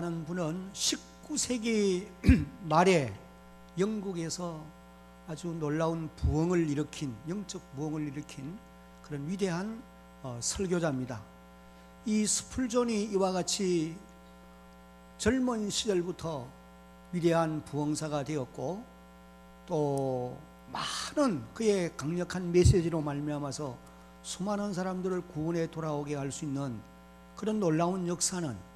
하는 분은 19세기 말에 영국에서 아주 놀라운 부흥을 일으킨, 영적 부흥을 일으킨 그런 위대한 설교자입니다. 이 스풀존이 이와 같이 젊은 시절부터 위대한 부흥사가 되었고, 또 많은 그의 강력한 메시지로 말미암아서 수많은 사람들을 구원에 돌아오게 할 수 있는 그런 놀라운 역사는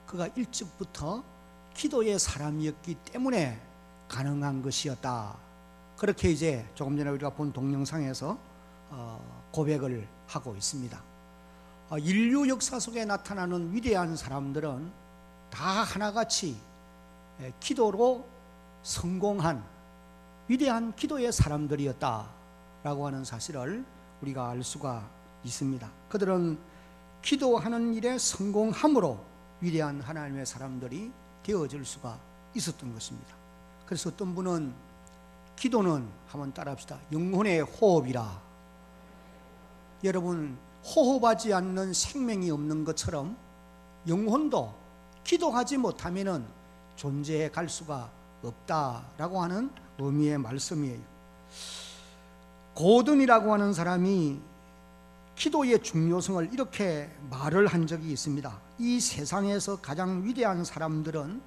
그가 일찍부터 기도의 사람이었기 때문에 가능한 것이었다. 그렇게 이제 조금 전에 우리가 본 동영상에서 고백을 하고 있습니다. 인류 역사 속에 나타나는 위대한 사람들은 다 하나같이 기도로 성공한 위대한 기도의 사람들이었다라고 하는 사실을 우리가 알 수가 있습니다. 그들은 기도하는 일에 성공함으로 위대한 하나님의 사람들이 되어질 수가 있었던 것입니다. 그래서 어떤 분은 기도는, 한번 따라합시다, 영혼의 호흡이라. 여러분, 호흡하지 않는 생명이 없는 것처럼 영혼도 기도하지 못하면 존재해 갈 수가 없다라고 하는 의미의 말씀이에요. 고든이라고 하는 사람이 기도의 중요성을 이렇게 말을 한 적이 있습니다. 이 세상에서 가장 위대한 사람들은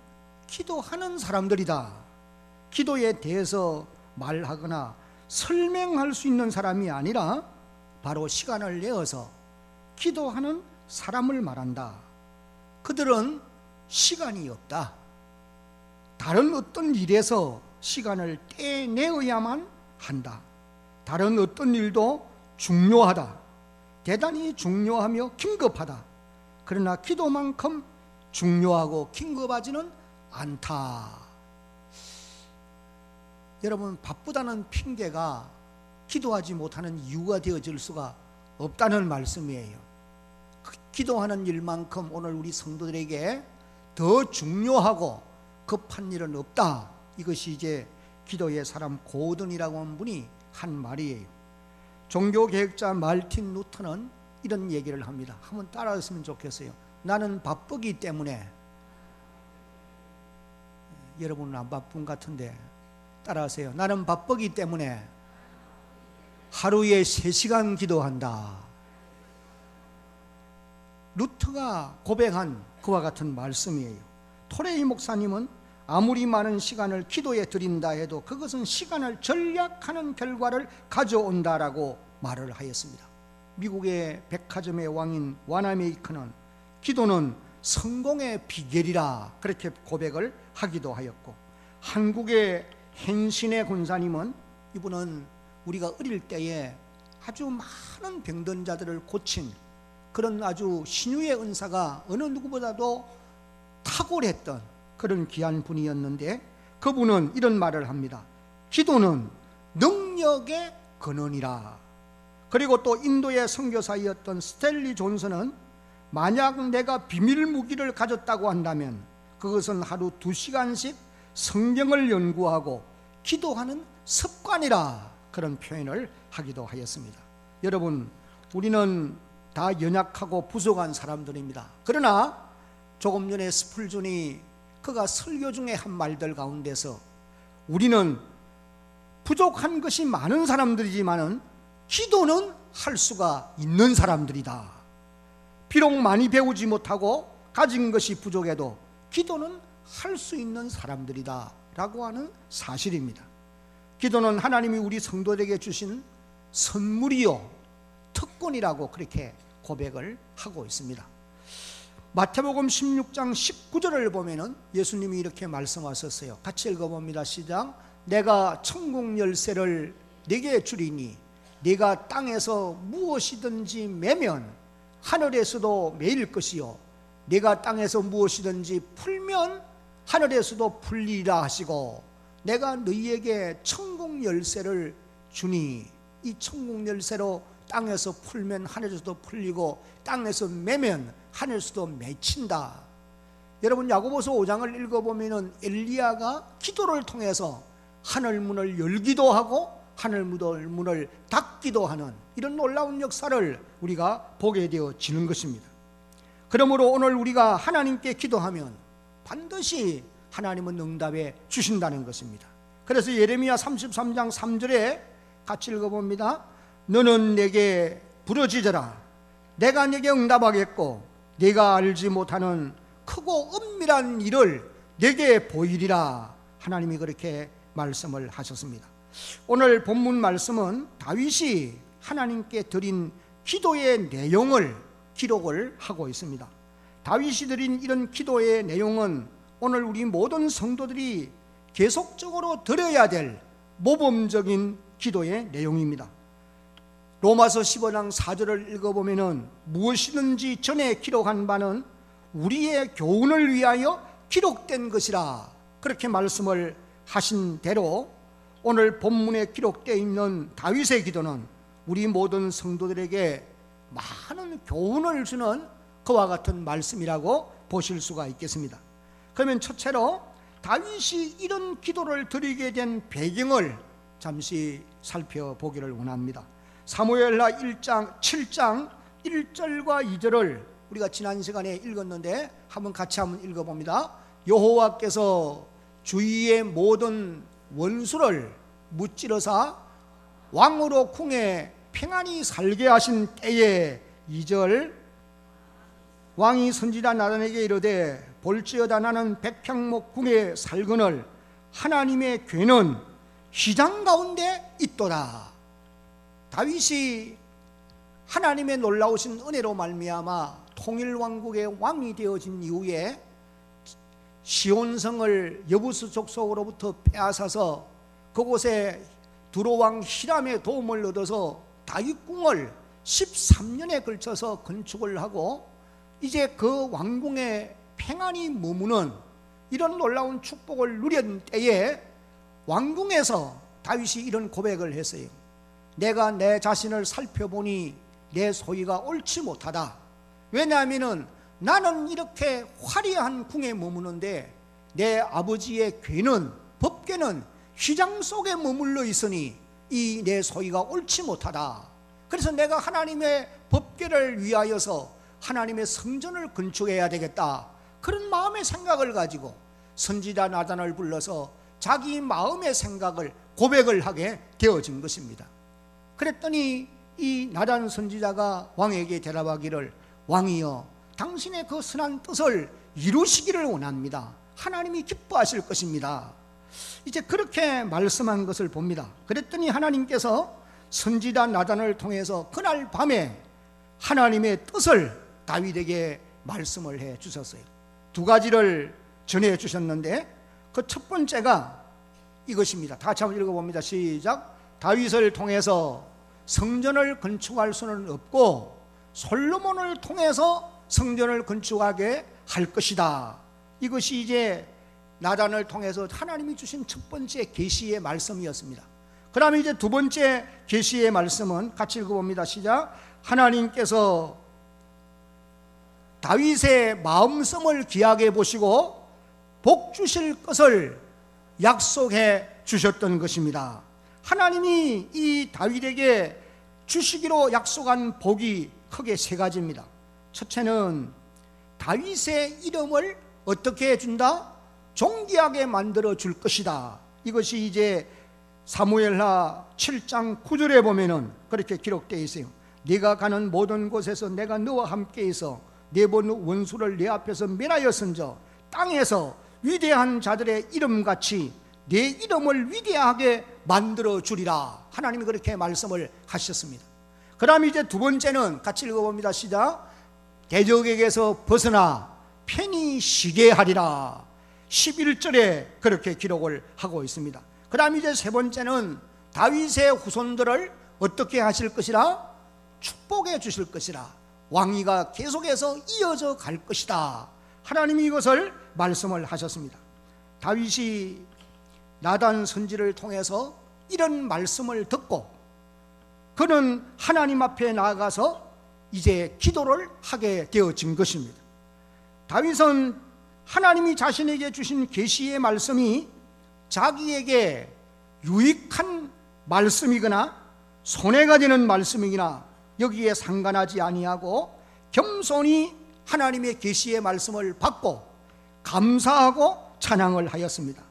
기도하는 사람들이다. 기도에 대해서 말하거나 설명할 수 있는 사람이 아니라 바로 시간을 내어서 기도하는 사람을 말한다. 그들은 시간이 없다. 다른 어떤 일에서 시간을 떼내어야만 한다. 다른 어떤 일도 중요하다. 대단히 중요하며 긴급하다. 그러나 기도만큼 중요하고 긴급하지는 않다. 여러분, 바쁘다는 핑계가 기도하지 못하는 이유가 되어질 수가 없다는 말씀이에요. 기도하는 일만큼 오늘 우리 성도들에게 더 중요하고 급한 일은 없다. 이것이 이제 기도의 사람 고든이라고 하는 분이 한 말이에요. 종교개혁자 말틴 루터는 이런 얘기를 합니다. 한번 따라했으면 좋겠어요. 나는 바쁘기 때문에. 여러분은 안 바쁜 것 같은데 따라하세요. 나는 바쁘기 때문에 하루에 3시간 기도한다. 루터가 고백한 그와 같은 말씀이에요. 토레이 목사님은 아무리 많은 시간을 기도에 드린다 해도 그것은 시간을 절약하는 결과를 가져온다라고 말을 하였습니다. 미국의 백화점의 왕인 와나메이커는 기도는 성공의 비결이라 그렇게 고백을 하기도 하였고, 한국의 hen신의 권사님은, 이분은 우리가 어릴 때에 아주 많은 병든 자들을 고친 그런 아주 신유의 은사가 어느 누구보다도 탁월했던 그런 귀한 분이었는데, 그분은 이런 말을 합니다. 기도는 능력의 근원이라. 그리고 또 인도의 선교사였던 스탠리 존슨은 만약 내가 비밀 무기를 가졌다고 한다면 그것은 하루 2시간씩 성경을 연구하고 기도하는 습관이라, 그런 표현을 하기도 하였습니다. 여러분, 우리는 다 연약하고 부족한 사람들입니다. 그러나 조금 전에 스풀존이 그가 설교 중에 한 말들 가운데서 우리는 부족한 것이 많은 사람들이지만은 기도는 할 수가 있는 사람들이다. 비록 많이 배우지 못하고 가진 것이 부족해도 기도는 할 수 있는 사람들이다 라고 하는 사실입니다. 기도는 하나님이 우리 성도들에게 주신 선물이요 특권이라고 그렇게 고백을 하고 있습니다. 마태복음 16장 19절을 보면은 예수님이 이렇게 말씀하셨어요. 같이 읽어봅니다. 시작. 내가 천국 열쇠를 네게 주리니 네가 땅에서 무엇이든지 매면 하늘에서도 매일 것이요 네가 땅에서 무엇이든지 풀면 하늘에서도 풀리라 하시고, 내가 너희에게 천국 열쇠를 주니, 이 천국 열쇠로 땅에서 풀면 하늘에서도 풀리고 땅에서 매면 하늘에서도 맺힌다. 여러분, 야고보서 5장을 읽어보면 엘리야가 기도를 통해서 하늘문을 열기도 하고 하늘문을 닫기도 하는 이런 놀라운 역사를 우리가 보게 되어지는 것입니다. 그러므로 오늘 우리가 하나님께 기도하면 반드시 하나님은 응답해 주신다는 것입니다. 그래서 예레미야 33장 3절에 같이 읽어봅니다. 너는 내게 부르짖어라. 내가 네게 응답하겠고 네가 알지 못하는 크고 은밀한 일을 네게 보이리라. 하나님이 그렇게 말씀을 하셨습니다. 오늘 본문 말씀은 다윗이 하나님께 드린 기도의 내용을 기록을 하고 있습니다. 다윗이 드린 이런 기도의 내용은 오늘 우리 모든 성도들이 계속적으로 드려야 될 모범적인 기도의 내용입니다. 로마서 15장 4절을 읽어보면 무엇이든지 전에 기록한 바는 우리의 교훈을 위하여 기록된 것이라 그렇게 말씀을 하신 대로 오늘 본문에 기록되어 있는 다윗의 기도는 우리 모든 성도들에게 많은 교훈을 주는 그와 같은 말씀이라고 보실 수가 있겠습니다. 그러면 첫째로 다윗이 이런 기도를 드리게 된 배경을 잠시 살펴보기를 원합니다. 사무엘하 7장 1절과 2절을 우리가 지난 시간에 읽었는데 같이 한번 읽어봅니다. 여호와께서 주위의 모든 원수를 무찌르사 왕으로 궁에 평안히 살게 하신 때에 2절 왕이 선지자 나단에게 이르되 볼지어다 나는 백향목 궁에 살거늘 하나님의 괴는 시장 가운데 있도다. 다윗이 하나님의 놀라우신 은혜로 말미암아 통일왕국의 왕이 되어진 이후에 시온성을 여부스 족속으로부터 빼앗아서 그곳에 두로왕 히람의 도움을 얻어서 다윗궁을 13년에 걸쳐서 건축을 하고 이제 그 왕궁에 평안히 머무는 이런 놀라운 축복을 누린 때에 왕궁에서 다윗이 이런 고백을 했어요. 내가 내 자신을 살펴보니 내 소위가 옳지 못하다. 왜냐하면 나는 이렇게 화려한 궁에 머무는데 내 아버지의 괴는 법궤는 휘장 속에 머물러 있으니 이 내 소위가 옳지 못하다. 그래서 내가 하나님의 법궤를 위하여서 하나님의 성전을 건축해야 되겠다. 그런 마음의 생각을 가지고 선지자 나단을 불러서 자기 마음의 생각을 고백을 하게 되어진 것입니다. 그랬더니 이 나단 선지자가 왕에게 대답하기를 왕이여 당신의 그 선한 뜻을 이루시기를 원합니다. 하나님이 기뻐하실 것입니다. 이제 그렇게 말씀한 것을 봅니다. 그랬더니 하나님께서 선지자 나단을 통해서 그날 밤에 하나님의 뜻을 다윗에게 말씀을 해 주셨어요. 두 가지를 전해 주셨는데 그 첫 번째가 이것입니다. 다 같이 한번 읽어봅니다. 시작. 다윗을 통해서 성전을 건축할 수는 없고 솔로몬을 통해서 성전을 건축하게 할 것이다. 이것이 이제 나단을 통해서 하나님이 주신 첫 번째 계시의 말씀이었습니다. 그 다음에 이제 두 번째 계시의 말씀은 같이 읽어봅니다. 시작. 하나님께서 다윗의 마음성을 귀하게 보시고 복 주실 것을 약속해 주셨던 것입니다. 하나님이 이 다윗에게 주시기로 약속한 복이 크게 세 가지입니다. 첫째는 다윗의 이름을 어떻게 해준다? 존귀하게 만들어 줄 것이다. 이것이 이제 사무엘하 7장 9절에 보면은 그렇게 기록되어 있어요. 네가 가는 모든 곳에서 내가 너와 함께 있어 네 번 원수를 네 앞에서 멸하였은저 땅에서 위대한 자들의 이름같이 내 이름을 위대하게 만들어 주리라. 하나님이 그렇게 말씀을 하셨습니다. 그 다음에 이제 두 번째는 같이 읽어봅니다. 시작. 대적에게서 벗어나 편히 쉬게 하리라. 11절에 그렇게 기록을 하고 있습니다. 그 다음에 이제 세 번째는 다윗의 후손들을 어떻게 하실 것이라? 축복해 주실 것이라. 왕위가 계속해서 이어져 갈 것이다. 하나님이 이것을 말씀을 하셨습니다. 다윗이 나단 선지를 통해서 이런 말씀을 듣고 그는 하나님 앞에 나아가서 이제 기도를 하게 되어진 것입니다. 다윗은 하나님이 자신에게 주신 계시의 말씀이 자기에게 유익한 말씀이거나 손해가 되는 말씀이거나 여기에 상관하지 아니하고 겸손히 하나님의 계시의 말씀을 받고 감사하고 찬양을 하였습니다.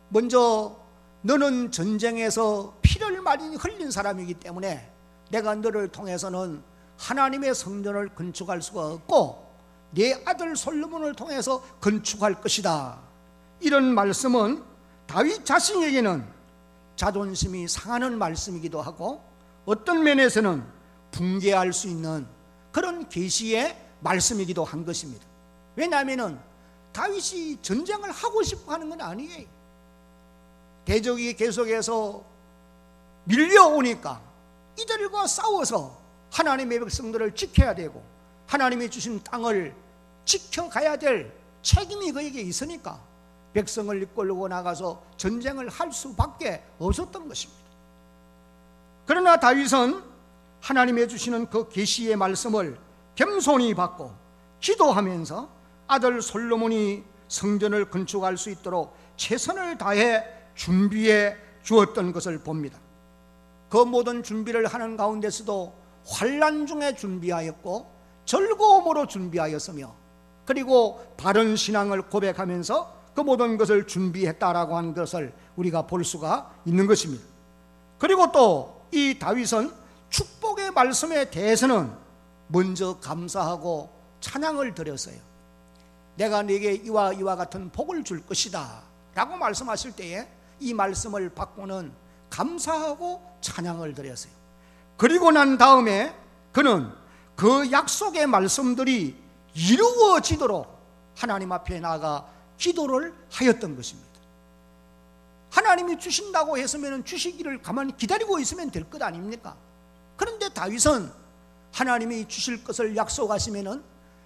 먼저 너는 전쟁에서 피를 많이 흘린 사람이기 때문에 내가 너를 통해서는 하나님의 성전을 건축할 수가 없고 네 아들 솔로몬을 통해서 건축할 것이다. 이런 말씀은 다윗 자신에게는 자존심이 상하는 말씀이기도 하고 어떤 면에서는 붕괴할 수 있는 그런 계시의 말씀이기도 한 것입니다. 왜냐하면 다윗이 전쟁을 하고 싶어 하는 건 아니에요. 대적이 계속해서 밀려오니까 이들과 싸워서 하나님의 백성들을 지켜야 되고 하나님이 주신 땅을 지켜가야 될 책임이 그에게 있으니까 백성을 이끌고 나가서 전쟁을 할 수밖에 없었던 것입니다. 그러나 다윗은 하나님의 주시는 그 계시의 말씀을 겸손히 받고 기도하면서 아들 솔로몬이 성전을 건축할 수 있도록 최선을 다해 준비해 주었던 것을 봅니다. 그 모든 준비를 하는 가운데서도 환난 중에 준비하였고 즐거움으로 준비하였으며 그리고 바른 신앙을 고백하면서 그 모든 것을 준비했다라고 하는 것을 우리가 볼 수가 있는 것입니다. 그리고 또 이 다윗은 축복의 말씀에 대해서는 먼저 감사하고 찬양을 드렸어요. 내가 네게 이와 같은 복을 줄 것이다 라고 말씀하실 때에 이 말씀을 받고는 감사하고 찬양을 드렸어요. 그리고 난 다음에 그는 그 약속의 말씀들이 이루어지도록 하나님 앞에 나아가 기도를 하였던 것입니다. 하나님이 주신다고 했으면 주시기를 가만히 기다리고 있으면 될 것 아닙니까? 그런데 다윗은 하나님이 주실 것을 약속하시면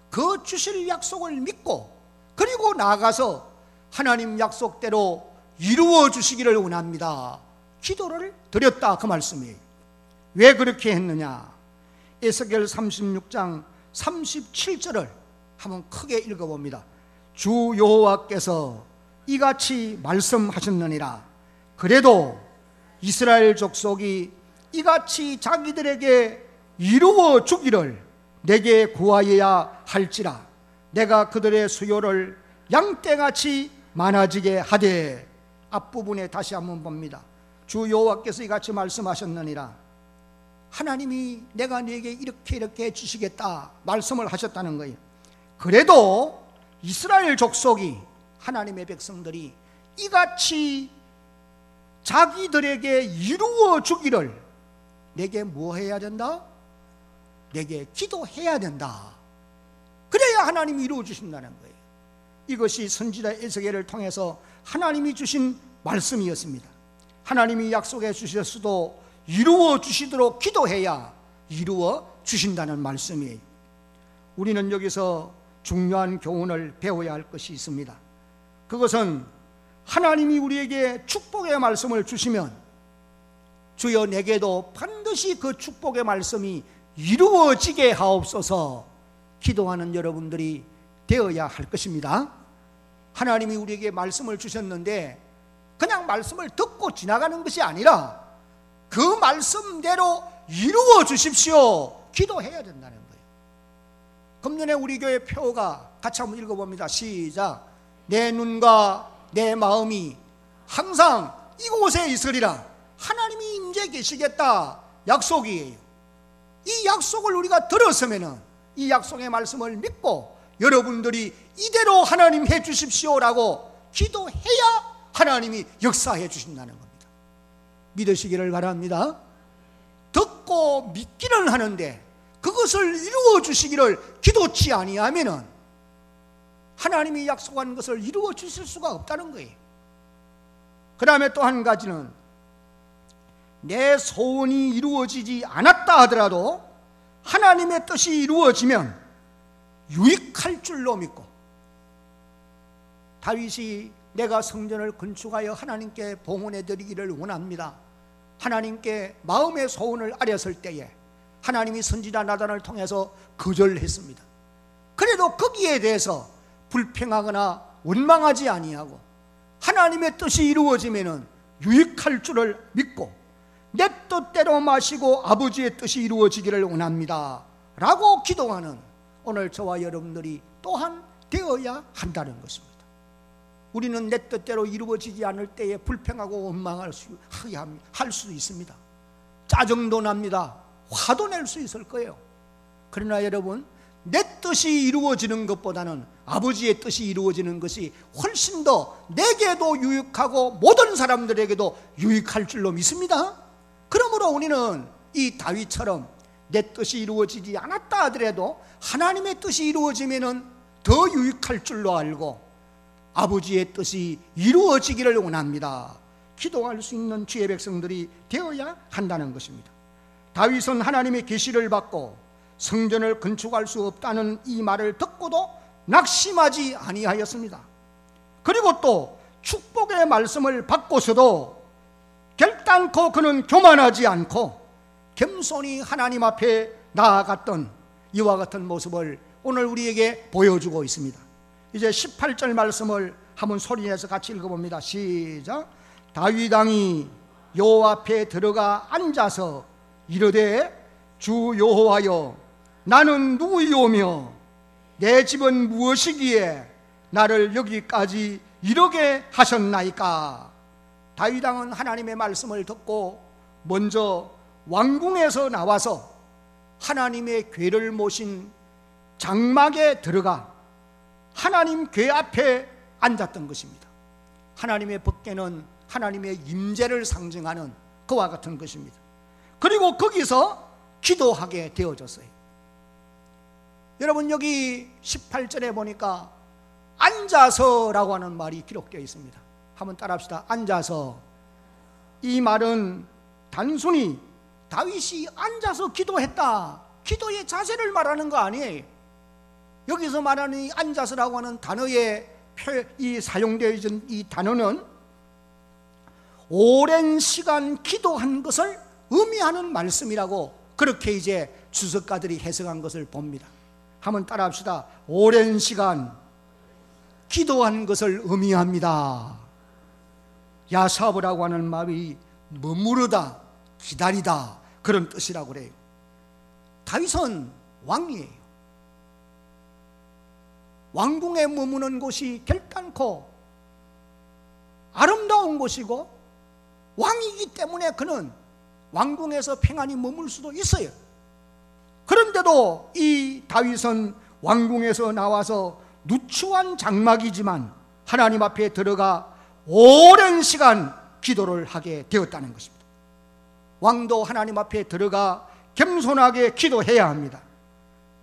그 주실 약속을 믿고 그리고 나아가서 하나님 약속대로 이루어 주시기를 원합니다. 기도를 드렸다 그 말씀이에요. 왜 그렇게 했느냐? 에스겔 36장 37절을 한번 크게 읽어봅니다. 주 여호와께서 이같이 말씀하셨느니라. 그래도 이스라엘 족속이 이같이 자기들에게 이루어 주기를 내게 구하여야 할지라. 내가 그들의 수요를 양떼같이 많아지게 하되. 앞부분에 다시 한번 봅니다. 주 여호와께서 이같이 말씀하셨느니라. 하나님이 내가 네게 이렇게 주시겠다 말씀을 하셨다는 거예요. 그래도 이스라엘 족속이 하나님의 백성들이 이같이 자기들에게 이루어 주기를 내게 뭐 해야 된다? 내게 기도해야 된다. 그래야 하나님이 이루어 주신다는 거예요. 이것이 선지자 에스겔을 통해서 하나님이 주신 말씀이었습니다. 하나님이 약속해 주셨어도 이루어 주시도록 기도해야 이루어 주신다는 말씀이에요. 우리는 여기서 중요한 교훈을 배워야 할 것이 있습니다. 그것은 하나님이 우리에게 축복의 말씀을 주시면 주여 내게도 반드시 그 축복의 말씀이 이루어지게 하옵소서 기도하는 여러분들이 되어야 할 것입니다. 하나님이 우리에게 말씀을 주셨는데 그냥 말씀을 듣고 지나가는 것이 아니라 그 말씀대로 이루어 주십시오 기도해야 된다는 거예요. 금년에 우리 교회 표가 같이 한번 읽어봅니다. 시작. 내 눈과 내 마음이 항상 이곳에 있으리라. 하나님이 임재 계시겠다 약속이에요. 이 약속을 우리가 들었으면 이 약속의 말씀을 믿고 여러분들이 이대로 하나님 해 주십시오라고 기도해야 하나님이 역사해 주신다는 겁니다. 믿으시기를 바랍니다. 듣고 믿기는 하는데 그것을 이루어 주시기를 기도치 아니하면은 하나님이 약속한 것을 이루어 주실 수가 없다는 거예요. 그 다음에 또 한 가지는 내 소원이 이루어지지 않았다 하더라도 하나님의 뜻이 이루어지면 유익할 줄로 믿고, 다윗이 내가 성전을 건축하여 하나님께 봉헌해 드리기를 원합니다. 하나님께 마음의 소원을 아렸을 때에 하나님이 선지자 나단을 통해서 거절했습니다. 그래도 거기에 대해서 불평하거나 원망하지 아니하고 하나님의 뜻이 이루어지면 유익할 줄을 믿고 내 뜻대로 마시고 아버지의 뜻이 이루어지기를 원합니다 라고 기도하는 오늘 저와 여러분들이 또한 되어야 한다는 것입니다. 우리는 내 뜻대로 이루어지지 않을 때에 불평하고 원망할 수도 있습니다. 짜증도 납니다. 화도 낼 수 있을 거예요. 그러나 여러분, 내 뜻이 이루어지는 것보다는 아버지의 뜻이 이루어지는 것이 훨씬 더 내게도 유익하고 모든 사람들에게도 유익할 줄로 믿습니다. 그러므로 우리는 이 다윗처럼 내 뜻이 이루어지지 않았다 하더라도 하나님의 뜻이 이루어지면 더 유익할 줄로 알고 아버지의 뜻이 이루어지기를 원합니다. 기도할 수 있는 주의 백성들이 되어야 한다는 것입니다. 다윗은 하나님의 계시를 받고 성전을 건축할 수 없다는 이 말을 듣고도 낙심하지 아니하였습니다. 그리고 또 축복의 말씀을 받고서도 결단코 그는 교만하지 않고 겸손히 하나님 앞에 나아갔던 이와 같은 모습을 오늘 우리에게 보여주고 있습니다. 이제 18절 말씀을 한번 소리내서 같이 읽어봅니다. 시작. 다윗 왕이 여호와 앞에 들어가 앉아서 이르되 주 여호와여, 나는 누구이오며 내 집은 무엇이기에 나를 여기까지 이르게 하셨나이까. 다윗 왕은 하나님의 말씀을 듣고 먼저 왕궁에서 나와서 하나님의 궤를 모신 장막에 들어가 하나님 궤 앞에 앉았던 것입니다. 하나님의 법궤는 하나님의 임재를 상징하는 그와 같은 것입니다. 그리고 거기서 기도하게 되어졌어요. 여러분, 여기 18절에 보니까 앉아서라고 하는 말이 기록되어 있습니다. 한번 따라합시다. 앉아서. 이 말은 단순히 다윗이 앉아서 기도했다, 기도의 자세를 말하는 거 아니에요. 여기서 말하는 이 앉아서라고 하는 단어에 사용되어 있는 이 단어는 오랜 시간 기도한 것을 의미하는 말씀이라고 그렇게 이제 주석가들이 해석한 것을 봅니다. 한번 따라합시다. 오랜 시간 기도한 것을 의미합니다. 야사브라고 하는 말이 머무르다, 기다리다, 그런 뜻이라고 그래요. 다윗은 왕이에요. 왕궁에 머무는 곳이 결단코 아름다운 곳이고 왕이기 때문에 그는 왕궁에서 평안히 머물 수도 있어요. 그런데도 이 다윗은 왕궁에서 나와서 누추한 장막이지만 하나님 앞에 들어가 오랜 시간 기도를 하게 되었다는 것입니다. 왕도 하나님 앞에 들어가 겸손하게 기도해야 합니다.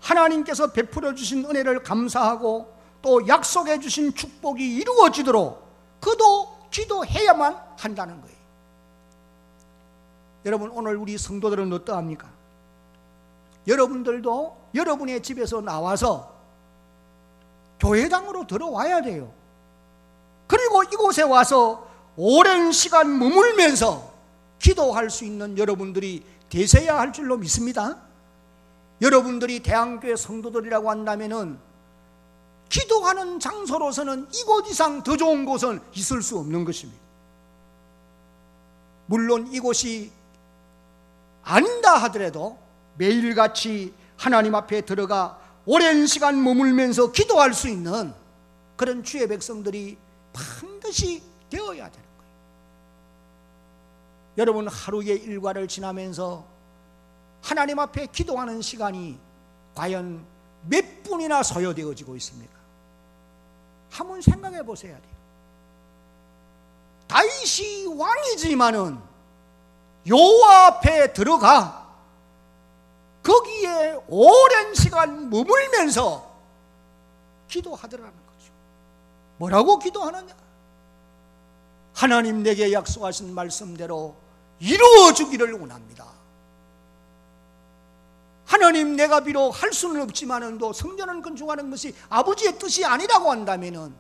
하나님께서 베풀어 주신 은혜를 감사하고 또 약속해 주신 축복이 이루어지도록 그도 기도해야만 한다는 거예요. 여러분, 오늘 우리 성도들은 어떠합니까? 여러분들도 여러분의 집에서 나와서 교회당으로 들어와야 돼요. 그리고 이곳에 와서 오랜 시간 머물면서 기도할 수 있는 여러분들이 되셔야 할 줄로 믿습니다. 여러분들이 대한교회 성도들이라고 한다면은 기도하는 장소로서는 이곳 이상 더 좋은 곳은 있을 수 없는 것입니다. 물론 이곳이 아니다 하더라도 매일같이 하나님 앞에 들어가 오랜 시간 머물면서 기도할 수 있는 그런 주의 백성들이 반드시 되어야 되는 거예요. 여러분, 하루의 일과를 지나면서 하나님 앞에 기도하는 시간이 과연 몇 분이나 소요되어지고 있습니까? 한번 생각해 보셔야 돼요. 다윗이 왕이지만은 여호와 앞에 들어가 거기에 오랜 시간 머물면서 기도하더라는 거죠. 뭐라고 기도하느냐? 하나님 내게 약속하신 말씀대로 이루어주기를 원합니다. 하나님, 내가 비록 할 수는 없지만은 또 성전을 건축하는 것이 아버지의 뜻이 아니라고 한다면은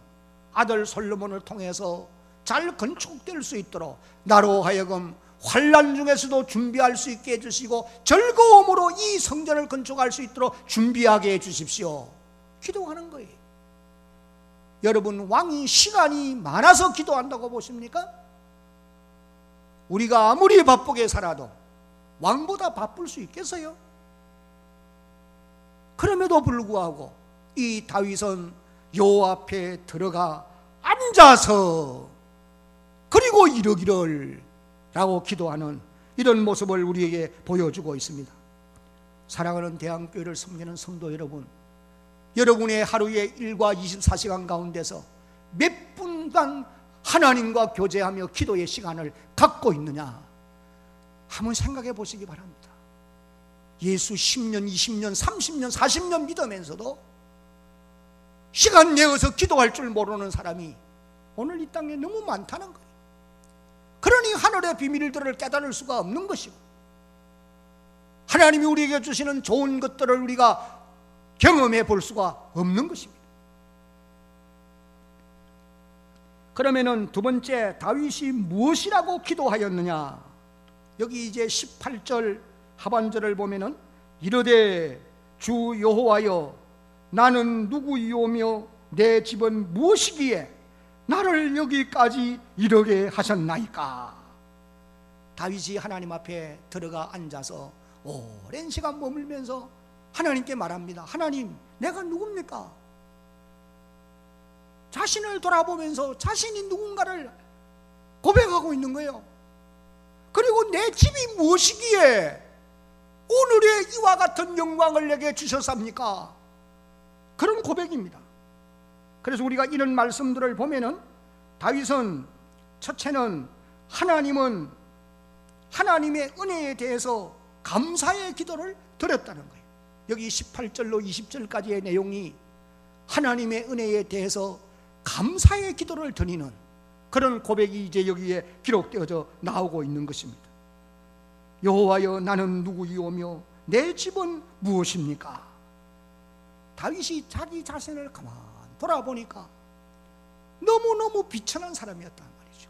아들 솔로몬을 통해서 잘 건축될 수 있도록 나로 하여금 환난 중에서도 준비할 수 있게 해주시고 즐거움으로 이 성전을 건축할 수 있도록 준비하게 해주십시오. 기도하는 거예요. 여러분, 왕이 시간이 많아서 기도한다고 보십니까? 우리가 아무리 바쁘게 살아도 왕보다 바쁠 수 있겠어요? 그럼에도 불구하고 이 다윗은 여호와 앞에 들어가 앉아서 그리고 이러기를 라고 기도하는 이런 모습을 우리에게 보여주고 있습니다. 사랑하는 대한교회를 섬기는 성도 여러분, 여러분의 하루의 일과 24시간 가운데서 몇 분간 하나님과 교제하며 기도의 시간을 갖고 있느냐 한번 생각해 보시기 바랍니다. 예수 10년, 20년, 30년, 40년 믿으면서도 시간 내어서 기도할 줄 모르는 사람이 오늘 이 땅에 너무 많다는 거예요. 그러니 하늘의 비밀들을 깨달을 수가 없는 것이고, 하나님이 우리에게 주시는 좋은 것들을 우리가 경험해 볼 수가 없는 것입니다. 그러면은 두 번째, 다윗이 무엇이라고 기도하였느냐? 여기 이제 18절 하반절을 보면은 이르되 주 여호와여 나는 누구이오며 내 집은 무엇이기에 나를 여기까지 이르게 하셨나이까? 다윗이 하나님 앞에 들어가 앉아서 오랜 시간 머물면서 하나님께 말합니다. 하나님, 내가 누굽니까? 자신을 돌아보면서 자신이 누군가를 고백하고 있는 거예요. 그리고 내 집이 무엇이기에 오늘의 이와 같은 영광을 내게 주셨습니까? 그런 고백입니다. 그래서 우리가 이런 말씀들을 보면은 다윗은 첫째는 하나님은 하나님의 은혜에 대해서 감사의 기도를 드렸다는 거예요. 여기 18절로 20절까지의 내용이 하나님의 은혜에 대해서 감사의 기도를 드리는 그런 고백이 이제 여기에 기록되어져 나오고 있는 것입니다. 여호와여 나는 누구이오며 내 집은 무엇입니까? 다윗이 자기 자신을 가만 돌아보니까 너무너무 비천한 사람이었단 말이죠.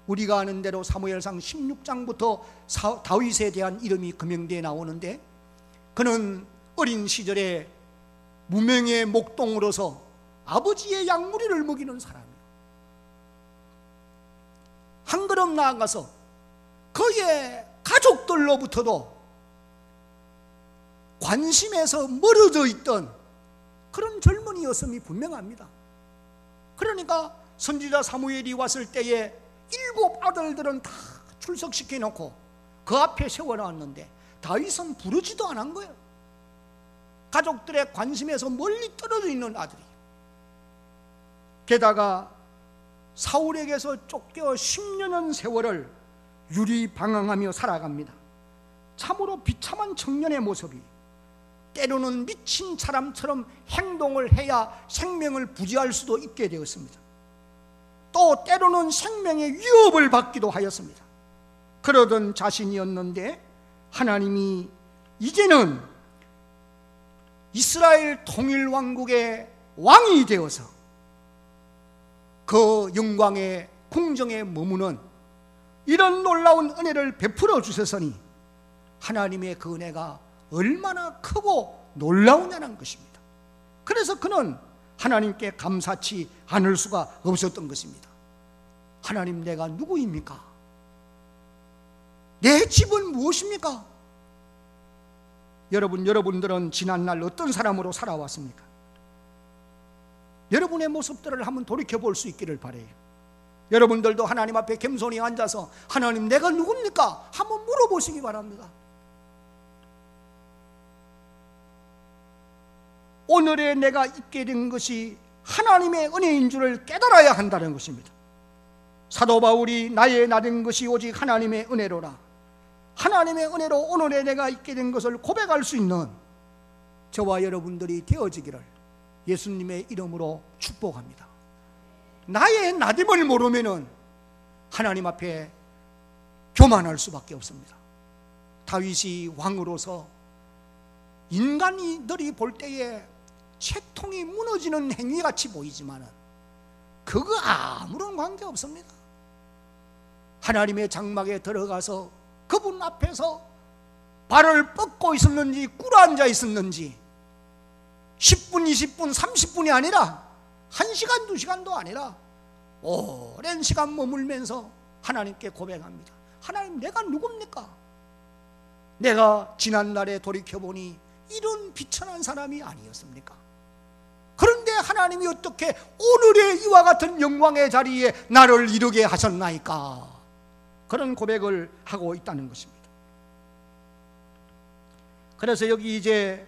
우리가 아는 대로 사무엘상 16장부터 다윗에 대한 이름이 금명되어 나오는데, 그는 어린 시절에 무명의 목동으로서 아버지의 양무리를 먹이는 사람이에요. 한 걸음 나아가서 그의 가족들로부터도 관심에서 멀어져 있던 그런 젊은이였음이 분명합니다. 그러니까 선지자 사무엘이 왔을 때에 7 아들들은 다 출석시켜 놓고 그 앞에 세워놨는데 다윗은 부르지도 않은 거예요. 가족들의 관심에서 멀리 떨어져 있는 아들이. 게다가 사울에게서 쫓겨 10년의 세월을 유리방황하며 살아갑니다. 참으로 비참한 청년의 모습이, 때로는 미친 사람처럼 행동을 해야 생명을 부지할 수도 있게 되었습니다. 또 때로는 생명의 위협을 받기도 하였습니다. 그러던 자신이었는데 하나님이 이제는 이스라엘 통일왕국의 왕이 되어서 그 영광의 궁정에 머무는 이런 놀라운 은혜를 베풀어 주셨으니 하나님의 그 은혜가 얼마나 크고 놀라우냐는 것입니다. 그래서 그는 하나님께 감사치 않을 수가 없었던 것입니다. 하나님, 내가 누구입니까? 내 집은 무엇입니까? 여러분들은 지난날 어떤 사람으로 살아왔습니까? 여러분의 모습들을 한번 돌이켜볼 수 있기를 바라요. 여러분들도 하나님 앞에 겸손히 앉아서 하나님, 내가 누굽니까? 한번 물어보시기 바랍니다. 오늘의 내가 있게 된 것이 하나님의 은혜인 줄을 깨달아야 한다는 것입니다. 사도 바울이 나의 나된 것이 오직 하나님의 은혜로라, 하나님의 은혜로 오늘의 내가 있게 된 것을 고백할 수 있는 저와 여러분들이 되어지기를 예수님의 이름으로 축복합니다. 나의 나됨을 모르면은 하나님 앞에 교만할 수밖에 없습니다. 다윗이 왕으로서 인간들이 볼 때에 채통이 무너지는 행위같이 보이지만은 그거 아무런 관계 없습니다. 하나님의 장막에 들어가서 그분 앞에서 발을 뻗고 있었는지 꿇어앉아 있었는지 10분, 20분, 30분이 아니라 1시간, 2시간도 아니라 오랜 시간 머물면서 하나님께 고백합니다. 하나님, 내가 누굽니까? 내가 지난날에 돌이켜보니 이런 비천한 사람이 아니었습니까? 그런데 하나님이 어떻게 오늘의 이와 같은 영광의 자리에 나를 이르게 하셨나이까? 그런 고백을 하고 있다는 것입니다. 그래서 여기 이제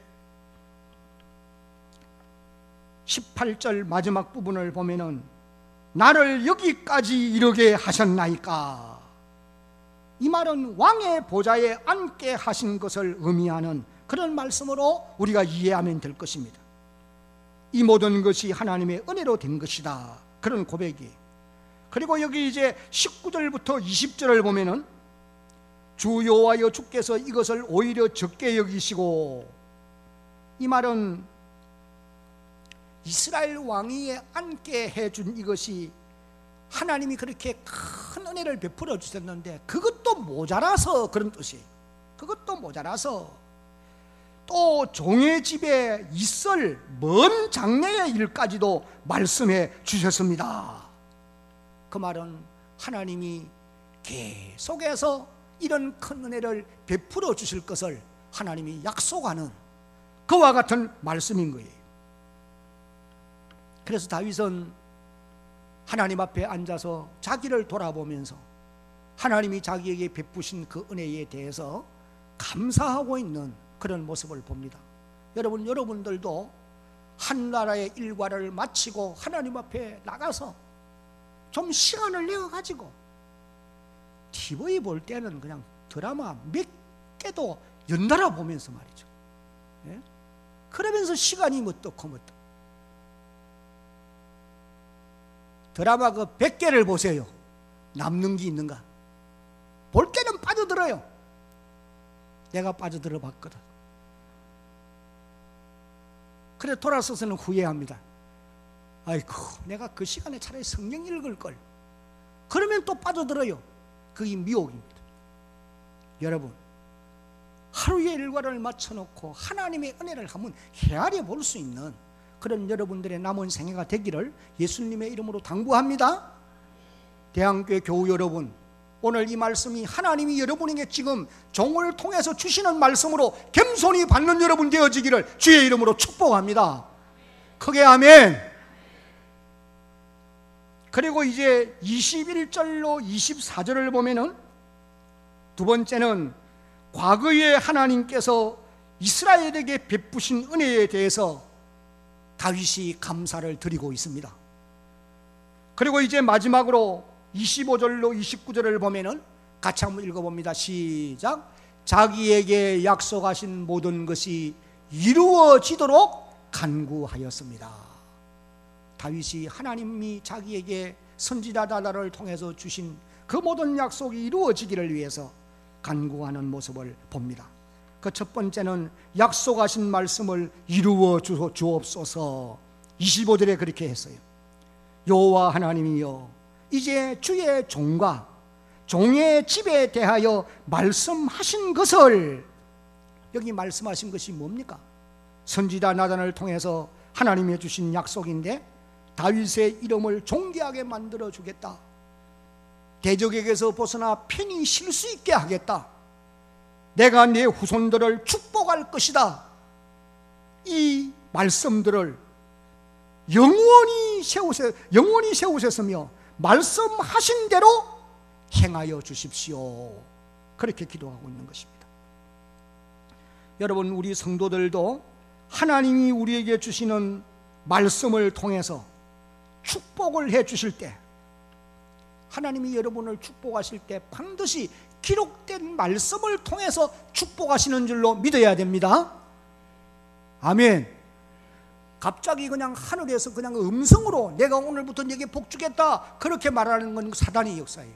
18절 마지막 부분을 보면은 나를 여기까지 이르게 하셨나이까? 이 말은 왕의 보좌에 앉게 하신 것을 의미하는 그런 말씀으로 우리가 이해하면 될 것입니다. 이 모든 것이 하나님의 은혜로 된 것이다, 그런 고백이. 그리고 여기 이제 19절부터 20절을 보면은 주 여호와여 주께서 이것을 오히려 적게 여기시고, 이 말은 이스라엘 왕위에 앉게 해준 이것이 하나님이 그렇게 큰 은혜를 베풀어 주셨는데 그것도 모자라서 그런 뜻이에요. 그것도 모자라서 또 종의 집에 있을 먼 장래의 일까지도 말씀해 주셨습니다. 그 말은 하나님이 계속해서 이런 큰 은혜를 베풀어 주실 것을 하나님이 약속하는 그와 같은 말씀인 거예요. 그래서 다윗은 하나님 앞에 앉아서 자기를 돌아보면서 하나님이 자기에게 베푸신 그 은혜에 대해서 감사하고 있는 그런 모습을 봅니다. 여러분들도 한 나라의 일과를 마치고 하나님 앞에 나가서 좀 시간을 내어가지고 TV 볼 때는 그냥 드라마 몇 개도 연달아 보면서 말이죠. 예? 그러면서 시간이 어떻고 어떻고. 드라마 그 100개를 보세요. 남는 게 있는가? 볼 때는 빠져들어요. 내가 빠져들어 봤거든. 그래 돌아서서는 후회합니다. 아이고, 내가 그 시간에 차라리 성경 읽을 걸. 그러면 또 빠져들어요. 그게 미혹입니다. 여러분, 하루의 일과를 맞춰놓고 하나님의 은혜를 한번 헤아려 볼 수 있는 그런 여러분들의 남은 생애가 되기를 예수님의 이름으로 당부합니다. 대한교회 교우 여러분, 오늘 이 말씀이 하나님이 여러분에게 지금 종을 통해서 주시는 말씀으로 겸손히 받는 여러분 되어지기를 주의 이름으로 축복합니다. 크게 아멘. 그리고 이제 21절로 24절을 보면은 두 번째는 과거에 하나님께서 이스라엘에게 베푸신 은혜에 대해서 다윗이 감사를 드리고 있습니다. 그리고 이제 마지막으로 25절로 29절을 보면은 같이 한번 읽어봅니다. 시작. 자기에게 약속하신 모든 것이 이루어지도록 간구하였습니다. 다윗이 하나님이 자기에게 선지자 다다를 통해서 주신 그 모든 약속이 이루어지기를 위해서 간구하는 모습을 봅니다. 그 첫 번째는 약속하신 말씀을 이루어 주옵소서. 25절에 그렇게 했어요. 여호와 하나님이여, 이제 주의 종과 종의 집에 대하여 말씀하신 것을, 여기 말씀하신 것이 뭡니까? 선지자 나단을 통해서 하나님이 주신 약속인데 다윗의 이름을 존귀하게 만들어 주겠다. 대적에게서 벗어나 편히 쉴 수 있게 하겠다. 내가 네 후손들을 축복할 것이다. 이 말씀들을 영원히 세우셨으며 말씀하신 대로 행하여 주십시오. 그렇게 기도하고 있는 것입니다. 여러분, 우리 성도들도 하나님이 우리에게 주시는 말씀을 통해서 축복을 해 주실 때, 하나님이 여러분을 축복하실 때 반드시 기록된 말씀을 통해서 축복하시는 줄로 믿어야 됩니다. 아멘. 갑자기 그냥 하늘에서 그냥 음성으로 내가 오늘부터 네게 복 주겠다 그렇게 말하는 건 사단의 역사예요.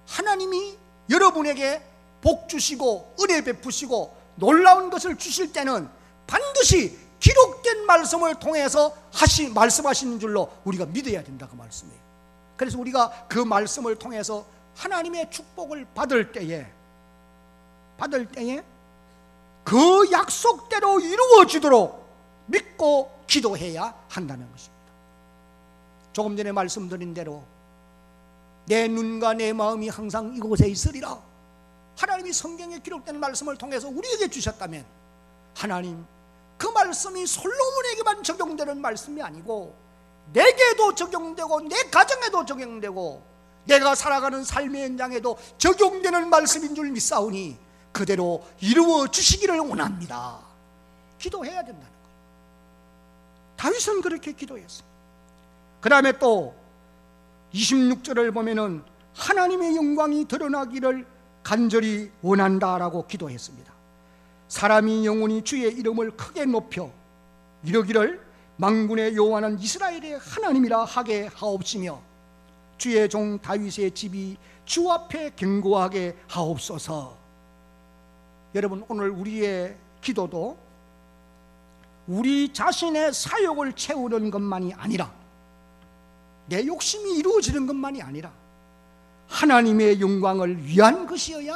하나님이 여러분에게 복 주시고 은혜 베푸시고 놀라운 것을 주실 때는 반드시 기록된 말씀을 통해서 말씀하시는 줄로 우리가 믿어야 된다, 그 말씀이에요. 그래서 우리가 그 말씀을 통해서 하나님의 축복을 받을 때에 그 약속대로 이루어지도록 믿고 기도해야 한다는 것입니다. 조금 전에 말씀드린 대로 내 눈과 내 마음이 항상 이곳에 있으리라. 하나님이 성경에 기록된 말씀을 통해서 우리에게 주셨다면 하나님, 그 말씀이 솔로몬에게만 적용되는 말씀이 아니고 내게도 적용되고 내 가정에도 적용되고 내가 살아가는 삶의 현장에도 적용되는 말씀인 줄 믿사오니 그대로 이루어 주시기를 원합니다. 기도해야 된다는 거예요. 다윗은 그렇게 기도했어요. 그 다음에 또 26절을 보면은 하나님의 영광이 드러나기를 간절히 원한다라고 기도했습니다. 사람이 영원히 주의 이름을 크게 높여 이르기를 만군의 여호와는 이스라엘의 하나님이라 하게 하옵시며 주의 종 다윗의 집이 주 앞에 견고하게 하옵소서. 여러분, 오늘 우리의 기도도 우리 자신의 사욕을 채우는 것만이 아니라 내 욕심이 이루어지는 것만이 아니라 하나님의 영광을 위한 것이어야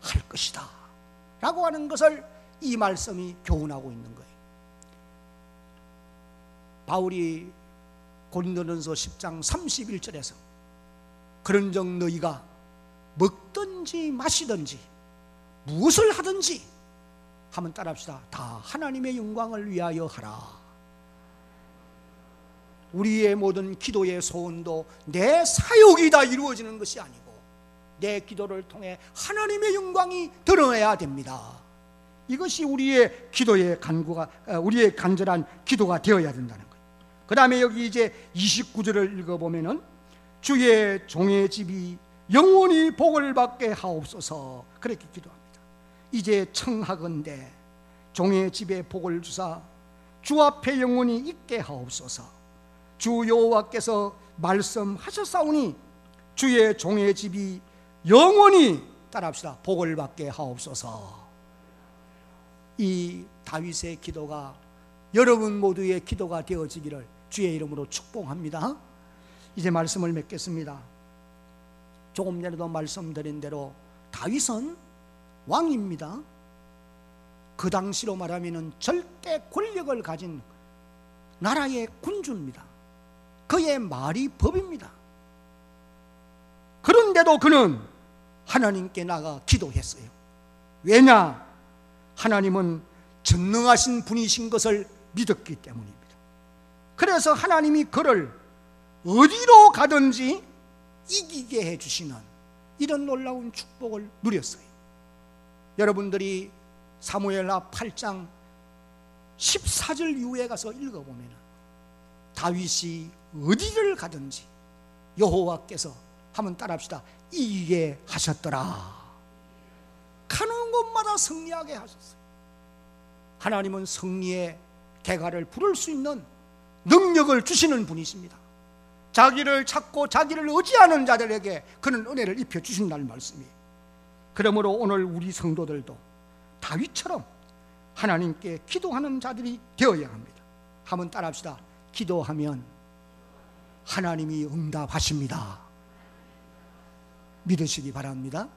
할 것이다 라고 하는 것을 이 말씀이 교훈하고 있는 거예요. 바울이 고린도전서 10장 31절에서 그런즉 너희가 먹든지 마시든지 무엇을 하든지 한번 따라합시다. 다 하나님의 영광을 위하여 하라. 우리의 모든 기도의 소원도 내 사욕이 다 이루어지는 것이 아니고 내 기도를 통해 하나님의 영광이 드러나야 됩니다. 이것이 우리의 기도의 간구가, 우리의 간절한 기도가 되어야 된다는 거예요. 그 다음에 여기 이제 29절을 읽어보면은 주의 종의 집이 영원히 복을 받게 하옵소서 그렇게 기도합니다. 이제 청하건대 종의 집에 복을 주사 주 앞에 영원히 있게 하옵소서. 주 여호와께서 말씀하셨사오니 주의 종의 집이 영원히 따라합시다. 복을 받게 하옵소서. 이 다윗의 기도가 여러분 모두의 기도가 되어지기를 주의 이름으로 축복합니다. 이제 말씀을 맺겠습니다. 조금 전에도 말씀드린 대로 다윗은 왕입니다. 그 당시로 말하면 절대 권력을 가진 나라의 군주입니다. 그의 말이 법입니다. 그런데도 그는 하나님께 나가 기도했어요. 왜냐? 하나님은 전능하신 분이신 것을 믿었기 때문입니다. 그래서 하나님이 그를 어디로 가든지 이기게 해주시는 이런 놀라운 축복을 누렸어요. 여러분들이 사무엘하 8장 14절 이후에 가서 읽어보면 다윗이 어디를 가든지 여호와께서 한번 따라합시다. 이기게 하셨더라. 가는 곳마다 승리하게 하셨어요. 하나님은 승리의 대가를 부를 수 있는 능력을 주시는 분이십니다. 자기를 찾고 자기를 의지하는 자들에게 그는 은혜를 입혀주신다는 말씀이에요. 그러므로 오늘 우리 성도들도 다윗처럼 하나님께 기도하는 자들이 되어야 합니다. 한번 따라합시다. 기도하면 하나님이 응답하십니다. 믿으시기 바랍니다.